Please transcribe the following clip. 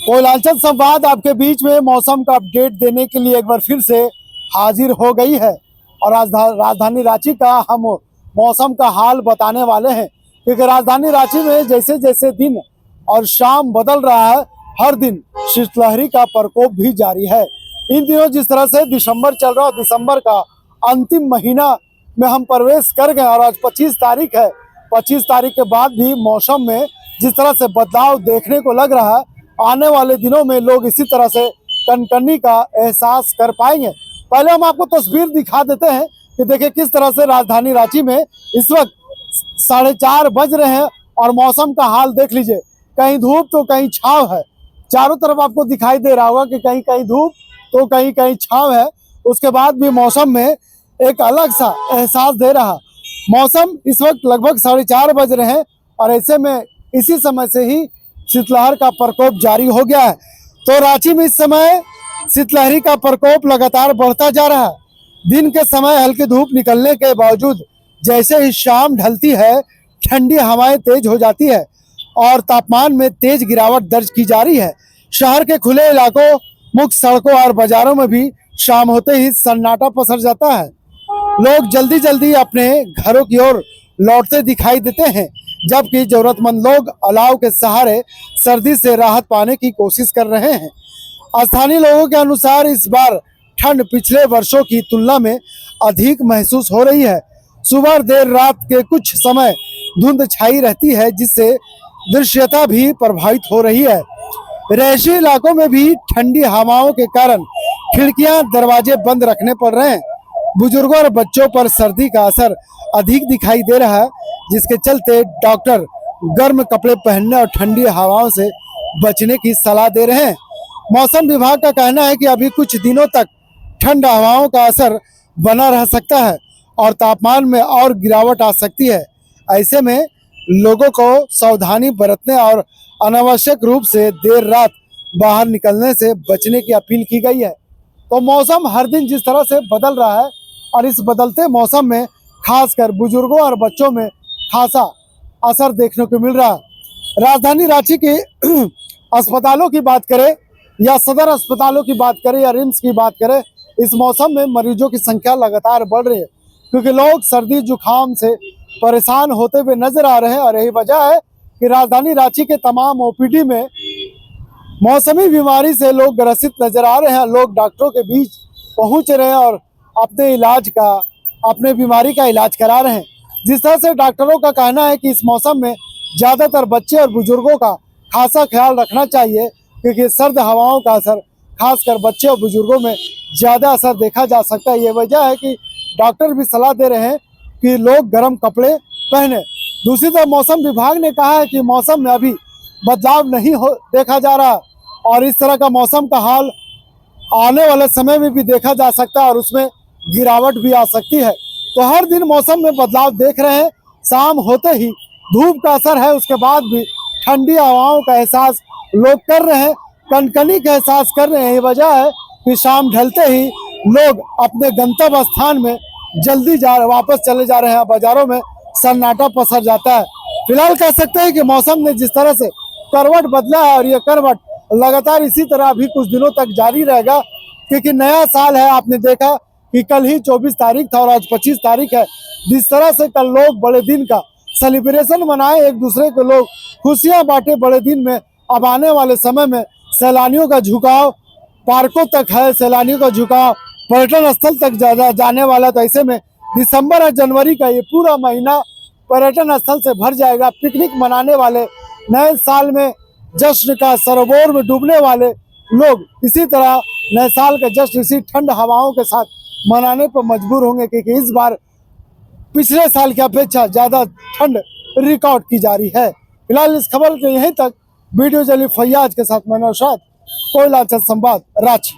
कोयलांचल संवाद आपके बीच में मौसम का अपडेट देने के लिए एक बार फिर से हाजिर हो गई है। और राजधानी रांची का हम मौसम का हाल बताने वाले हैं, क्योंकि राजधानी रांची में जैसे जैसे दिन और शाम बदल रहा है, हर दिन शीतलहरी का प्रकोप भी जारी है। इन दिनों जिस तरह से दिसंबर चल रहा है, दिसंबर का अंतिम महीना में हम प्रवेश कर गए और आज 25 तारीख है। 25 तारीख के बाद भी मौसम में जिस तरह से बदलाव देखने को लग रहा है, आने वाले दिनों में लोग इसी तरह से कनकनी का एहसास कर पाएंगे। पहले हम आपको तस्वीर दिखा देते हैं कि देखिए किस तरह से राजधानी रांची में इस वक्त 4:30 बज रहे हैं और मौसम का हाल देख लीजिए। कहीं धूप तो कहीं छांव है, चारों तरफ आपको दिखाई दे रहा होगा कि कहीं कहीं धूप तो कहीं कहीं छांव है। उसके बाद भी मौसम में एक अलग सा एहसास दे रहा। मौसम इस वक्त लगभग 4:30 बज रहे हैं और ऐसे में इसी समय से ही शीतलहर का प्रकोप जारी हो गया है। तो रांची में इस समय शीतलहरी का प्रकोप लगातार बढ़ता जा रहा है। दिन के समय हल्की धूप निकलने के बावजूद जैसे ही शाम ढलती है, ठंडी हवाएं तेज हो जाती है और तापमान में तेज गिरावट दर्ज की जा रही है। शहर के खुले इलाकों, मुख्य सड़कों और बाजारों में भी शाम होते ही सन्नाटा पसर जाता है। लोग जल्दी जल्दी अपने घरों की ओर लौटते दिखाई देते हैं, जबकि जरूरतमंद लोग अलाव के सहारे सर्दी से राहत पाने की कोशिश कर रहे हैं। स्थानीय लोगों के अनुसार इस बार ठंड पिछले वर्षों की तुलना में अधिक महसूस हो रही है। सुबह देर रात के कुछ समय धुंध छाई रहती है, जिससे दृश्यता भी प्रभावित हो रही है। रहायशी इलाकों में भी ठंडी हवाओं के कारण खिड़कियां दरवाजे बंद रखने पड़ रहे हैं। बुजुर्गों और बच्चों पर सर्दी का असर अधिक दिखाई दे रहा है, जिसके चलते डॉक्टर गर्म कपड़े पहनने और ठंडी हवाओं से बचने की सलाह दे रहे हैं। मौसम विभाग का कहना है कि अभी कुछ दिनों तक ठंड हवाओं का असर बना रह सकता है और तापमान में और गिरावट आ सकती है। ऐसे में लोगों को सावधानी बरतने और अनावश्यक रूप से देर रात बाहर निकलने से बचने की अपील की गई है। तो मौसम हर दिन जिस तरह से बदल रहा है और इस बदलते मौसम में खासकर बुजुर्गों और बच्चों में खासा असर देखने को मिल रहा है। राजधानी रांची के अस्पतालों की बात करें या सदर अस्पतालों की बात करें या रिम्स की बात करें, इस मौसम में मरीजों की संख्या लगातार बढ़ रही है, क्योंकि लोग सर्दी जुकाम से परेशान होते हुए नजर आ रहे हैं। और यही वजह है कि राजधानी रांची के तमाम ओपीडी में मौसमी बीमारी से लोग ग्रसित नजर आ रहे हैं। लोग डॉक्टरों के बीच पहुंच रहे हैं और अपने बीमारी का इलाज करा रहे हैं। जिस तरह से डॉक्टरों का कहना है कि इस मौसम में ज़्यादातर बच्चे और बुजुर्गों का खासा ख्याल रखना चाहिए, क्योंकि सर्द हवाओं का असर खासकर बच्चे और बुजुर्गों में ज़्यादा असर देखा जा सकता है। ये वजह है कि डॉक्टर भी सलाह दे रहे हैं कि लोग गर्म कपड़े पहने। दूसरी तरफ मौसम विभाग ने कहा है कि मौसम में अभी बदलाव नहीं देखा जा रहा और इस तरह का मौसम का हाल आने वाले समय में भी देखा जा सकता है और उसमें गिरावट भी आ सकती है। तो हर दिन मौसम में बदलाव देख रहे हैं। शाम होते ही धूप का असर है, उसके बाद भी ठंडी हवाओं का एहसास लोग कर रहे हैं, कनकनी का एहसास कर रहे हैं। ये वजह है कि शाम ढलते ही लोग अपने गंतव्य स्थान में जल्दी वापस चले जा रहे हैं। बाजारों में सन्नाटा पसर जाता है। फिलहाल कह सकते हैं कि मौसम ने जिस तरह से करवट बदला है और ये करवट लगातार इसी तरह अभी कुछ दिनों तक जारी रहेगा, क्योंकि नया साल है। आपने देखा कि कल ही 24 तारीख था और आज 25 तारीख है। जिस तरह से कल लोग बड़े दिन का सेलिब्रेशन मनाए, एक दूसरे को लोग खुशियां बांटे बड़े दिन में, अब आने वाले समय में सैलानियों का झुकाव पार्कों तक है, सैलानियों का झुकाव पर्यटन स्थल तक जाने वाला। तो ऐसे में दिसंबर और जनवरी का ये पूरा महीना पर्यटन स्थल से भर जाएगा। पिकनिक मनाने वाले, नए साल में जश्न का सरोवर में डूबने वाले लोग इसी तरह नए साल का जश्न इसी ठंड हवाओं के साथ मनाने पर मजबूर होंगे, क्योंकि इस बार पिछले साल की अपेक्षा ज़्यादा ठंड रिकॉर्ड की जा रही है। फिलहाल इस खबर के यहीं तक। वीडियो जर्नलिस्ट फैयाज के साथ मैं नौशाद, कोयलांचल संवाद, रांची।